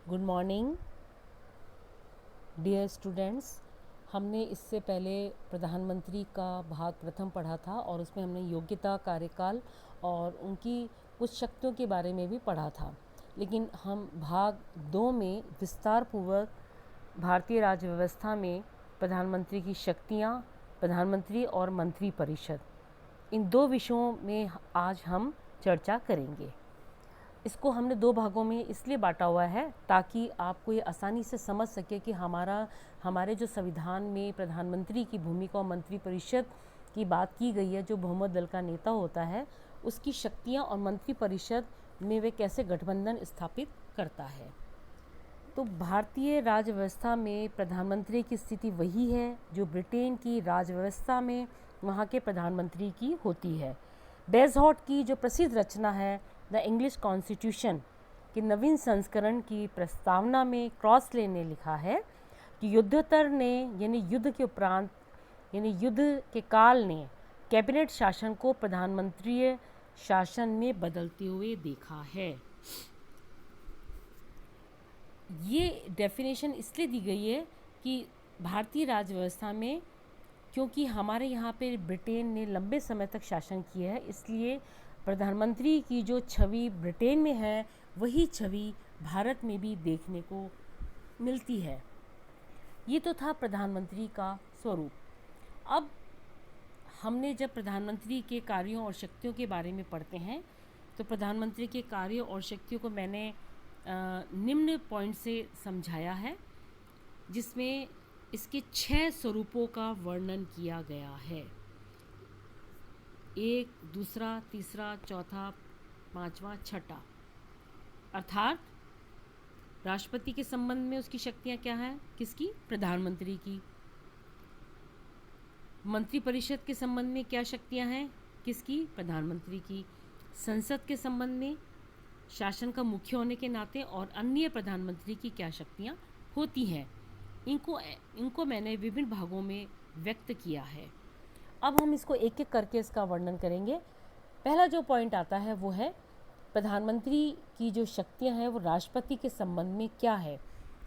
Good morning dear students. हमने इससे पहले प्रधानमंत्री का भाग प्रथम पढ़ा था और उसमें हमने योग्यता, कार्यकाल और उनकी कुछ शक्तियों के बारे में भी पढ़ा था। लेकिन हम भाग 2 में विस्तार पूर्वक भारतीय राज्य व्यवस्था में प्रधानमंत्री की शक्तियाँ, प्रधानमंत्री और मंत्री परिषद, इन दो विषयों में आज हम चर्चा करेंगे। इसको हमने 2 भागों में इसलिए बांटा हुआ है ताकि आपको ये आसानी से समझ सके कि हमारे जो संविधान में प्रधानमंत्री की भूमिका और मंत्रिपरिषद की बात की गई है, जो बहुमत दल का नेता होता है, उसकी शक्तियां और मंत्रिपरिषद में वे कैसे गठबंधन स्थापित करता है। तो भारतीय राज्य व्यवस्था में प्रधानमंत्री की स्थिति वही है जो ब्रिटेन की राज्य व्यवस्था में वहाँ के प्रधानमंत्री की होती है। बेजहॉट की जो प्रसिद्ध रचना है द इंग्लिश कॉन्स्टिट्यूशन के नवीन संस्करण की प्रस्तावना में क्रॉसले ने लिखा है कि युद्धोत्तर ने यानी युद्ध के उपरांत यानी युद्ध के काल ने कैबिनेट शासन को प्रधानमंत्रीय शासन में बदलते हुए देखा है। ये डेफिनेशन इसलिए दी गई है कि भारतीय राज्य व्यवस्था में, क्योंकि हमारे यहाँ पे ब्रिटेन ने लंबे समय तक शासन किया है, इसलिए प्रधानमंत्री की जो छवि ब्रिटेन में है वही छवि भारत में भी देखने को मिलती है। ये तो था प्रधानमंत्री का स्वरूप। अब हमने जब प्रधानमंत्री के कार्यों और शक्तियों के बारे में पढ़ते हैं तो प्रधानमंत्री के कार्यों और शक्तियों को मैंने निम्न पॉइंट से समझाया है, जिसमें इसके 6 स्वरूपों का वर्णन किया गया है। 1, दूसरा, तीसरा, चौथा, पांचवा, छठा। अर्थात राष्ट्रपति के संबंध में उसकी शक्तियां क्या हैं? किसकी? प्रधानमंत्री की। मंत्रिपरिषद के संबंध में क्या शक्तियां हैं? किसकी? प्रधानमंत्री की। संसद के संबंध में शासन का मुख्य होने के नाते और अन्य प्रधानमंत्री की क्या शक्तियां होती हैं, इनको मैंने विभिन्न भागों में व्यक्त किया है। अब हम इसको एक एक करके इसका वर्णन करेंगे। पहला जो पॉइंट आता है वो है प्रधानमंत्री की जो शक्तियां हैं वो राष्ट्रपति के संबंध में क्या है।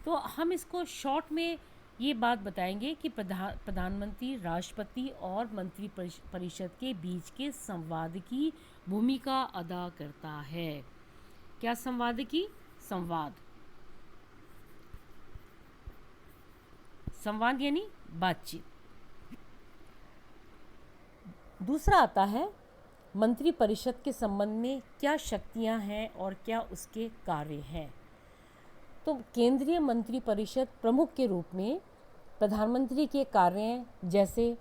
तो हम इसको शॉर्ट में ये बात बताएंगे कि प्रधानमंत्री राष्ट्रपति और मंत्री परिषद के बीच के संवाद की भूमिका अदा करता है। क्या संवाद की? संवाद यानी बातचीत। दूसरा आता है मंत्रिपरिषद के संबंध में क्या शक्तियां हैं और क्या उसके कार्य हैं। तो केंद्रीय मंत्रिपरिषद प्रमुख के रूप में प्रधानमंत्री के कार्य जैसे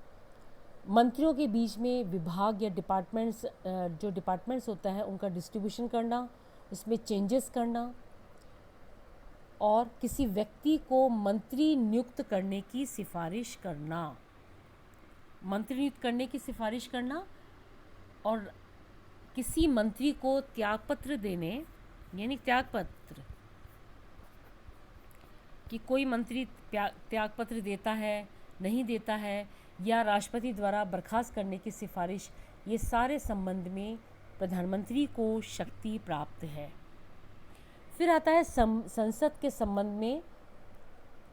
मंत्रियों के बीच में विभाग या डिपार्टमेंट्स होता है उनका डिस्ट्रीब्यूशन करना, उसमें चेंजेस करना और किसी व्यक्ति को मंत्री नियुक्त करने की सिफारिश करना। मंत्री नियुक्त करने की सिफारिश करना और किसी मंत्री को त्यागपत्र देने, यानी त्यागपत्र कि कोई मंत्री त्यागपत्र देता है, नहीं देता है, या राष्ट्रपति द्वारा बर्खास्त करने की सिफारिश, ये सारे संबंध में प्रधानमंत्री को शक्ति प्राप्त है। फिर आता है संसद के संबंध में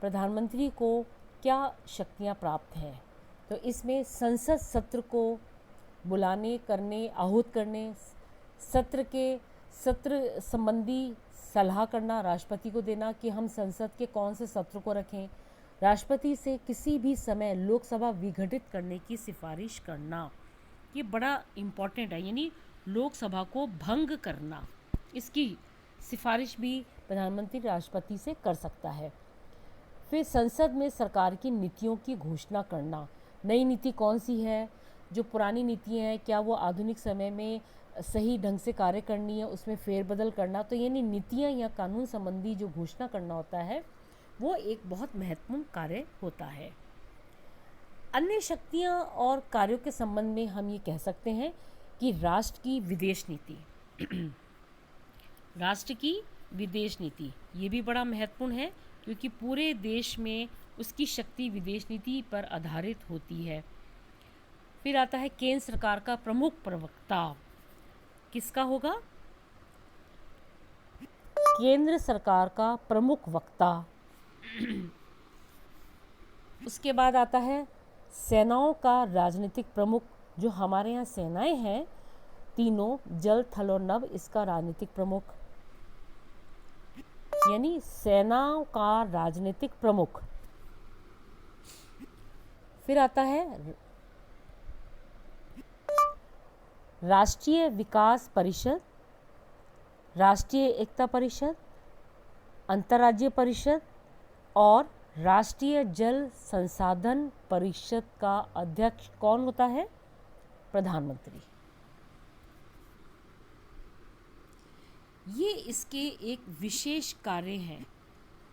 प्रधानमंत्री को क्या शक्तियां प्राप्त हैं। तो इसमें संसद सत्र को बुलाने, करने, आहूत करने, सत्र संबंधी सलाह करना, राष्ट्रपति को देना कि हम संसद के कौन से सत्र को रखें, राष्ट्रपति से किसी भी समय लोकसभा विघटित करने की सिफारिश करना, ये बड़ा इम्पॉर्टेंट है। यानी लोकसभा को भंग करना, इसकी सिफारिश भी प्रधानमंत्री राष्ट्रपति से कर सकता है। फिर संसद में सरकार की नीतियों की घोषणा करना, नई नीति कौन सी है, जो पुरानी नीतियाँ हैं क्या वो आधुनिक समय में सही ढंग से कार्य करनी है, उसमें फेरबदल करना। तो यानी नीतियाँ या कानून संबंधी जो घोषणा करना होता है वो एक बहुत महत्वपूर्ण कार्य होता है। अन्य शक्तियाँ और कार्यों के संबंध में हम ये कह सकते हैं कि राष्ट्र की विदेश नीति ये भी बड़ा महत्वपूर्ण है, क्योंकि पूरे देश में उसकी शक्ति विदेश नीति पर आधारित होती है। फिर आता है केंद्र सरकार का प्रमुख प्रवक्ता, किसका होगा? केंद्र सरकार का प्रमुख वक्ता। उसके बाद आता है सेनाओं का राजनीतिक प्रमुख। जो हमारे यहाँ सेनाएं हैं तीनों, जल थल और नभ, इसका राजनीतिक प्रमुख, यानी सेनाओं का राजनीतिक प्रमुख। फिर आता है राष्ट्रीय विकास परिषद, राष्ट्रीय एकता परिषद, अंतर्राज्यीय परिषद और राष्ट्रीय जल संसाधन परिषद का अध्यक्ष कौन होता है? प्रधानमंत्री। ये इसके एक विशेष कार्य हैं।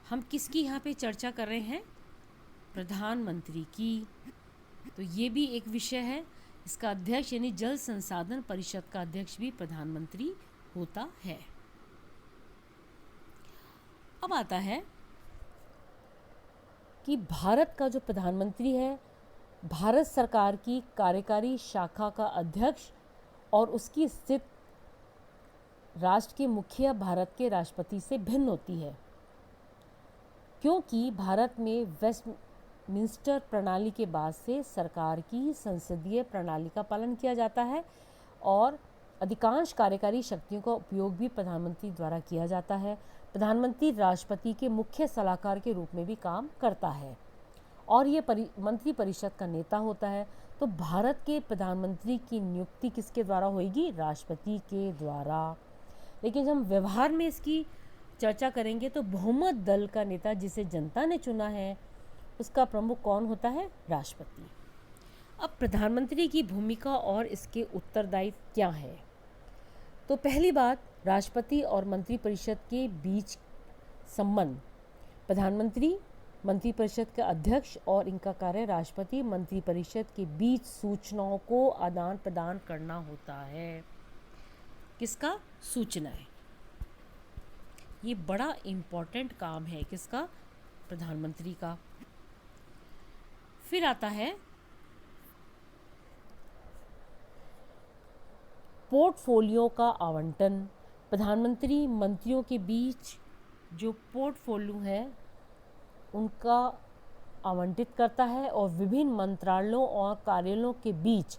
हम किसकी यहाँ पे चर्चा कर रहे हैं? प्रधानमंत्री की। तो ये भी एक विषय है। इसका अध्यक्ष यानी जल संसाधन परिषद का अध्यक्ष भी प्रधानमंत्री होता है। अब आता है कि भारत का जो प्रधानमंत्री है, भारत सरकार की कार्यकारी शाखा का अध्यक्ष और उसकी स्थिति राष्ट्र के मुखिया भारत के राष्ट्रपति से भिन्न होती है, क्योंकि भारत में वेस्टमिंस्टर प्रणाली के बाद से सरकार की संसदीय प्रणाली का पालन किया जाता है और अधिकांश कार्यकारी शक्तियों का उपयोग भी प्रधानमंत्री द्वारा किया जाता है। प्रधानमंत्री राष्ट्रपति के मुख्य सलाहकार के रूप में भी काम करता है और ये मंत्री परिषद का नेता होता है। तो भारत के प्रधानमंत्री की नियुक्ति किसके द्वारा होगी? राष्ट्रपति के द्वारा। लेकिन जब हम व्यवहार में इसकी चर्चा करेंगे तो बहुमत दल का नेता जिसे जनता ने चुना है उसका प्रमुख कौन होता है? राष्ट्रपति। अब प्रधानमंत्री की भूमिका और इसके उत्तरदायित्व क्या है? तो पहली बात, राष्ट्रपति और मंत्रिपरिषद के बीच संबंध। प्रधानमंत्री मंत्रिपरिषद का अध्यक्ष और इनका कार्य राष्ट्रपति मंत्रिपरिषद के बीच सूचनाओं को आदान प्रदान करना होता है। किसका? सूचनाएं। ये बड़ा इम्पोर्टेंट काम है किसका? प्रधानमंत्री का। फिर आता है पोर्टफोलियो का आवंटन। प्रधानमंत्री मंत्रियों के बीच जो पोर्टफोलियो है उनका आवंटित करता है और विभिन्न मंत्रालयों और कार्यालयों के बीच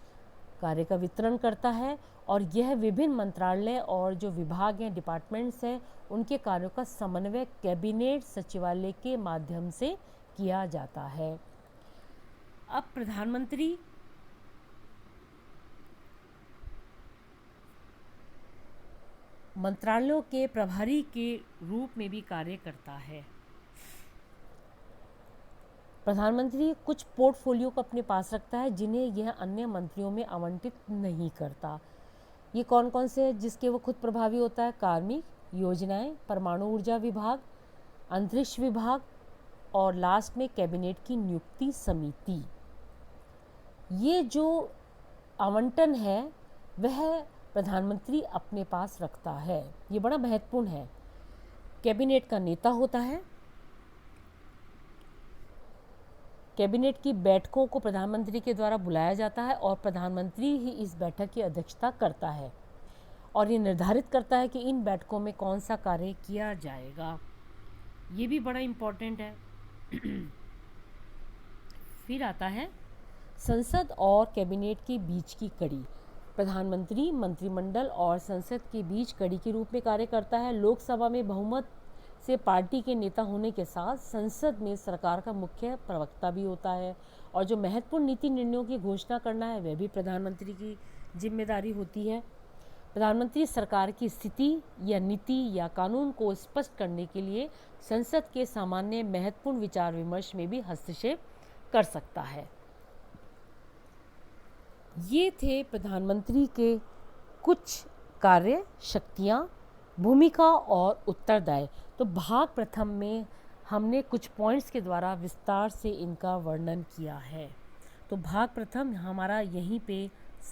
कार्य का वितरण करता है और यह विभिन्न मंत्रालय और जो विभाग हैं, डिपार्टमेंट्स हैं, उनके कार्यों का समन्वय कैबिनेट सचिवालय के माध्यम से किया जाता है। अब प्रधानमंत्री मंत्रालयों के प्रभारी के रूप में भी कार्य करता है। प्रधानमंत्री कुछ पोर्टफोलियो को अपने पास रखता है जिन्हें यह अन्य मंत्रियों में आवंटित नहीं करता। ये कौन कौन से हैं जिसके वो खुद प्रभावी होता है? कार्मिक योजनाएं, परमाणु ऊर्जा विभाग, अंतरिक्ष विभाग और लास्ट में कैबिनेट की नियुक्ति समिति। ये जो आवंटन है वह प्रधानमंत्री अपने पास रखता है। ये बड़ा महत्वपूर्ण है। कैबिनेट का नेता होता है। कैबिनेट की बैठकों को प्रधानमंत्री के द्वारा बुलाया जाता है और प्रधानमंत्री ही इस बैठक की अध्यक्षता करता है और ये निर्धारित करता है कि इन बैठकों में कौन सा कार्य किया जाएगा। ये भी बड़ा इम्पोर्टेंट है। फिर आता है संसद और कैबिनेट के बीच की कड़ी। प्रधानमंत्री मंत्रिमंडल और संसद के बीच कड़ी के रूप में कार्य करता है। लोकसभा में बहुमत से पार्टी के नेता होने के साथ संसद में सरकार का मुख्य प्रवक्ता भी होता है और जो महत्वपूर्ण नीति निर्णयों की घोषणा करना है वह भी प्रधानमंत्री की जिम्मेदारी होती है। प्रधानमंत्री सरकार की स्थिति या नीति या कानून को स्पष्ट करने के लिए संसद के सामान्य महत्वपूर्ण विचार विमर्श में भी हस्तक्षेप कर सकता है। ये थे प्रधानमंत्री के कुछ कार्य, शक्तियाँ, भूमिका और उत्तरदायित्व। तो भाग प्रथम में हमने कुछ पॉइंट्स के द्वारा विस्तार से इनका वर्णन किया है। तो भाग प्रथम हमारा यहीं पे